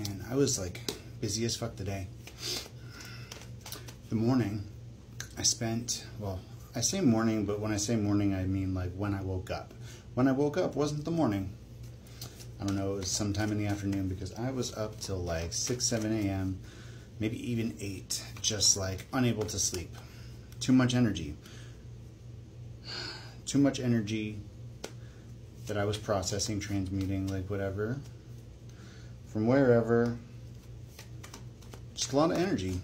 And I was like busy as fuck today. The morning I spent, well, I say morning, but when I say morning I mean like when I woke up. When I woke up wasn't the morning. I don't know, it was sometime in the afternoon because I was up till like 6, 7 a.m., maybe even 8, just like unable to sleep. Too much energy. Too much energy that I was processing, transmuting, like whatever. From wherever. Just a lot of energy.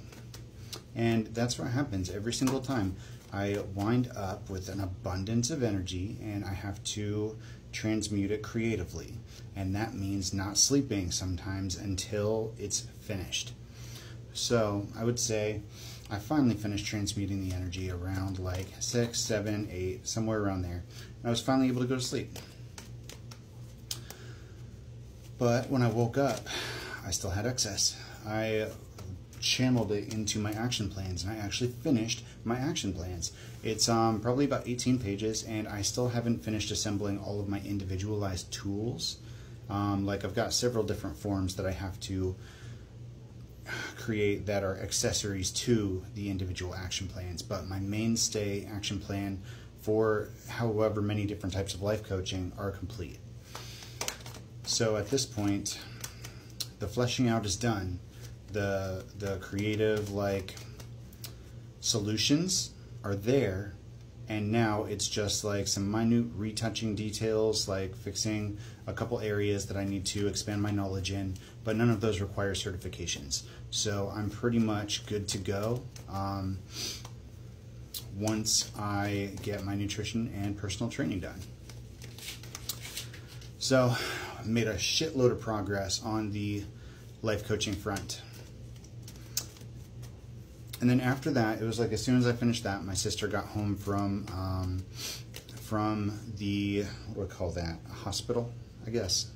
And that's what happens every single time. I wind up with an abundance of energy and I have to transmute it creatively. And that means not sleeping sometimes until it's finished. So I would say I finally finished transmuting the energy around like 6, 7, 8, somewhere around there. And I was finally able to go to sleep. But when I woke up, I still had excess. I channeled it into my action plans, and I actually finished my action plans. It's probably about 18 pages, and I still haven't finished assembling all of my individualized tools. Like I've got several different forms that I have to create that are accessories to the individual action plans, but my mainstay action plan for however many different types of life coaching are complete. So at this point, the fleshing out is done. The creative like solutions are there, and now it's just like some minute retouching details, like fixing a couple areas that I need to expand my knowledge in, but none of those require certifications. So I'm pretty much good to go once I get my nutrition and personal training done. So I made a shitload of progress on the life coaching front. And then after that, it was like as soon as I finished that, my sister got home from the, what do I call that? A hospital, I guess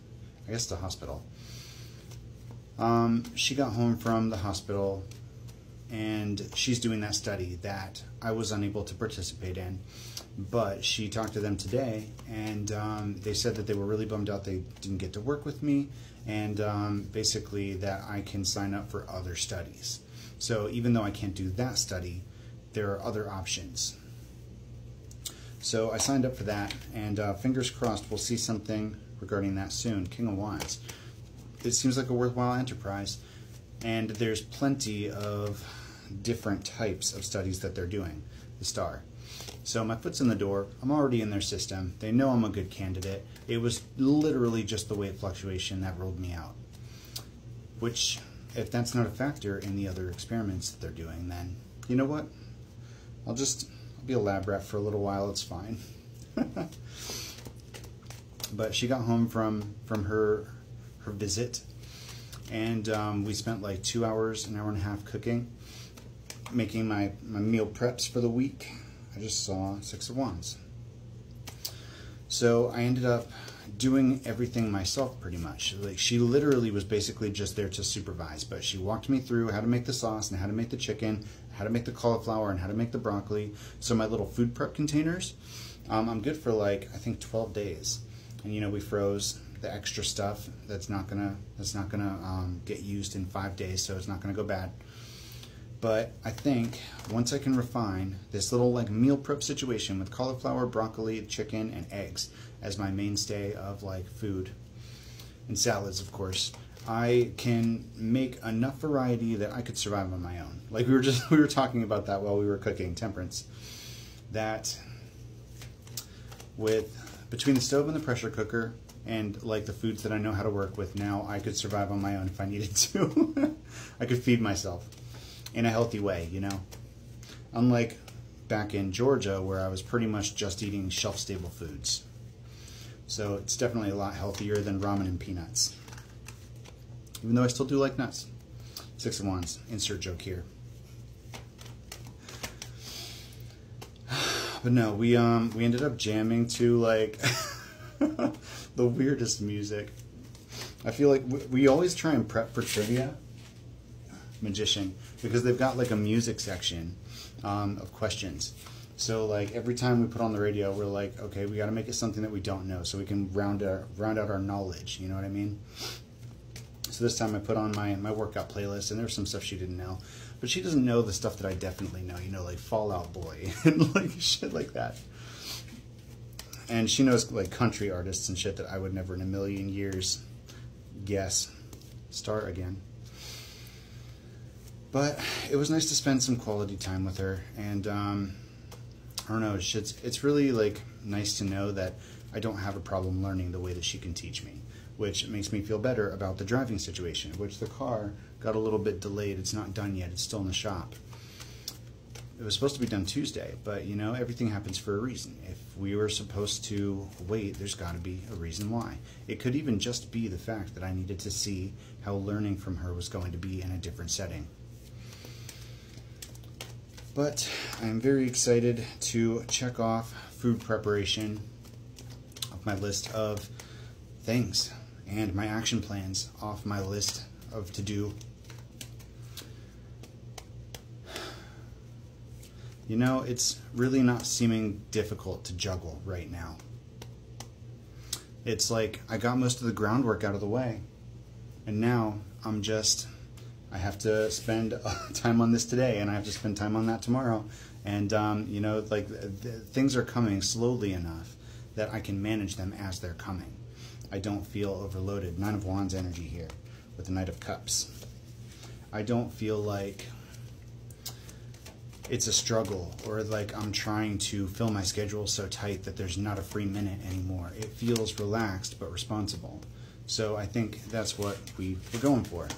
the hospital. She got home from the hospital, and she's doing that study that I was unable to participate in. But she talked to them today, and they said that they were really bummed out they didn't get to work with me, and basically that I can sign up for other studies. So even though I can't do that study, there are other options. So I signed up for that, and fingers crossed we'll see something regarding that soon. King of Wands. It seems like a worthwhile enterprise, and there's plenty of different types of studies that they're doing, the STAR. So my foot's in the door. I'm already in their system. They know I'm a good candidate. It was literally just the weight fluctuation that ruled me out. Which, if that's not a factor in the other experiments that they're doing, then you know what? I'll be a lab rat for a little while. It's fine. But she got home from her visit, and we spent like 2 hours, an hour and a half cooking, making my meal preps for the week. I just saw 6 of Wands. So I ended up doing everything myself pretty much. Like she literally was basically just there to supervise, but she walked me through how to make the sauce and how to make the chicken, how to make the cauliflower, and how to make the broccoli. So my little food prep containers, I'm good for like I think 12 days. And you know, we froze the extra stuff that's not gonna get used in 5 days, so it's not gonna go bad. But I think once I can refine this little like meal prep situation with cauliflower, broccoli, chicken, and eggs as my mainstay of like food, and salads of course, I can make enough variety that I could survive on my own. Like we were talking about that while we were cooking temperance. That between the stove and the pressure cooker and like the foods that I know how to work with now, I could survive on my own if I needed to. I could feed myself in a healthy way, you know. Unlike back in Georgia where I was pretty much just eating shelf-stable foods. So it's definitely a lot healthier than ramen and peanuts. Even though I still do like nuts. 6 of Wands, insert joke here. But no, we ended up jamming to like the weirdest music. I feel like we always try and prep for trivia. Magician, because they've got like a music section of questions. So like every time we put on the radio, we're like, okay, we got to make it something that we don't know, so we can round out our knowledge. You know what I mean? So this time I put on my workout playlist, and there's some stuff she didn't know. But she doesn't know the stuff that I definitely know, you know, like Fall Out Boy and like shit like that. And she knows like country artists and shit that I would never in a million years guess. Start again. But it was nice to spend some quality time with her, and I don't know, it's really like nice to know that I don't have a problem learning the way that she can teach me, which makes me feel better about the driving situation, which the car got a little bit delayed. It's not done yet. It's still in the shop. It was supposed to be done Tuesday, but you know, everything happens for a reason. If we were supposed to wait, there's got to be a reason why. It could even just be the fact that I needed to see how learning from her was going to be in a different setting. But I'm very excited to check off food preparation off my list of things, and my action plans off my list of to-do. You know, it's really not seeming difficult to juggle right now. It's like I got most of the groundwork out of the way, and now I have to spend time on this today, and I have to spend time on that tomorrow. And, you know, like things are coming slowly enough that I can manage them as they're coming. I don't feel overloaded. Nine of Wands energy here with the Knight of Cups. I don't feel like it's a struggle, or like I'm trying to fill my schedule so tight that there's not a free minute anymore. It feels relaxed but responsible. So I think that's what we were going for.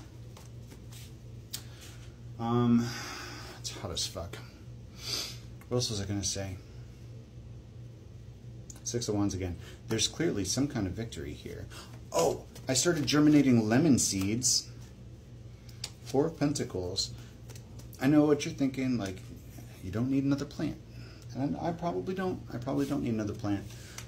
It's hot as fuck. What else was I gonna say? Six of Wands again. There's clearly some kind of victory here. Oh, I started germinating lemon seeds. Four of Pentacles. I know what you're thinking, like, you don't need another plant. And I probably don't. I probably don't need another plant.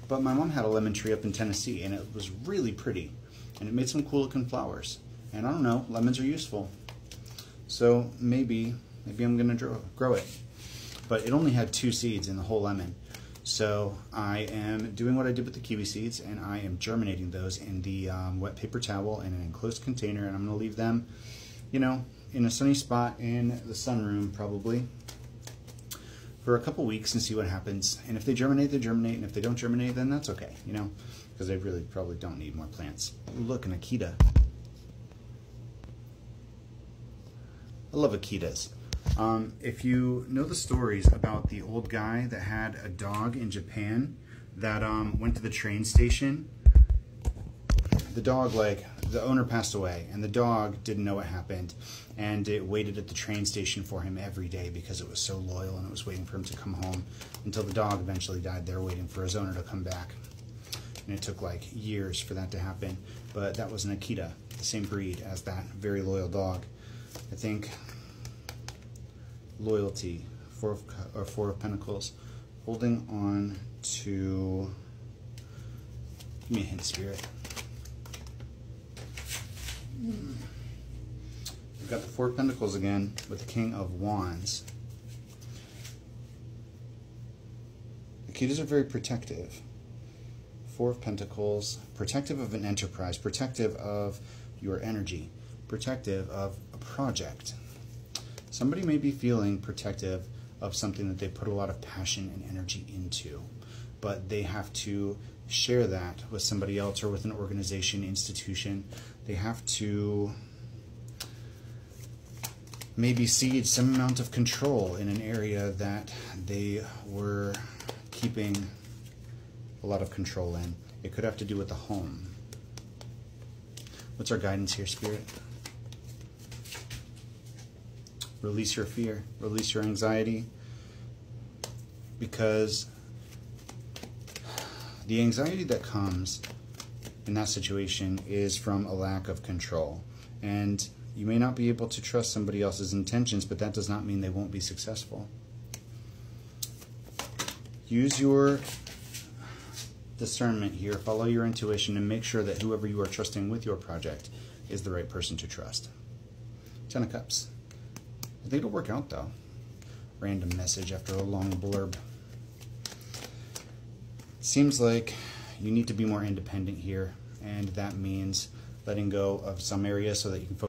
But my mom had a lemon tree up in Tennessee, and it was really pretty. And it made some cool looking flowers. And I don't know, lemons are useful. So maybe I'm going to grow it. But it only had 2 seeds in the whole lemon. So I am doing what I did with the kiwi seeds, and I am germinating those in the wet paper towel in an enclosed container, and I'm going to leave them, you know, in a sunny spot in the sunroom probably for a couple weeks and see what happens. And if they germinate, they germinate, and if they don't germinate, then that's okay, you know, because they really probably don't need more plants. Ooh, look, an Akita. I love Akitas. If you know the stories about the old guy that had a dog in Japan that went to the train station, the dog, like, the owner passed away, and the dog didn't know what happened, and it waited at the train station for him every day because it was so loyal, and it was waiting for him to come home until the dog eventually died there waiting for his owner to come back. And it took like years for that to happen, but that was an Akita, the same breed as that very loyal dog. I think loyalty, Four of Pentacles, holding on to, give me a hint, Spirit. We've got the Four of Pentacles again with the King of Wands. Akitas are very protective. Four of Pentacles, protective of an enterprise, protective of your energy, protective of a project. Somebody may be feeling protective of something that they put a lot of passion and energy into, but they have to share that with somebody else or with an organization, institution. They have to maybe cede some amount of control in an area that they were keeping a lot of control in. It could have to do with the home. What's our guidance here, Spirit? Release your fear, release your anxiety, because the anxiety that comes in that situation is from a lack of control. And you may not be able to trust somebody else's intentions, but that does not mean they won't be successful. Use your discernment here, follow your intuition, and make sure that whoever you are trusting with your project is the right person to trust. Ten of Cups. I think it'll work out, though. Random message after a long blurb. Seems like you need to be more independent here, and that means letting go of some areas so that you can focus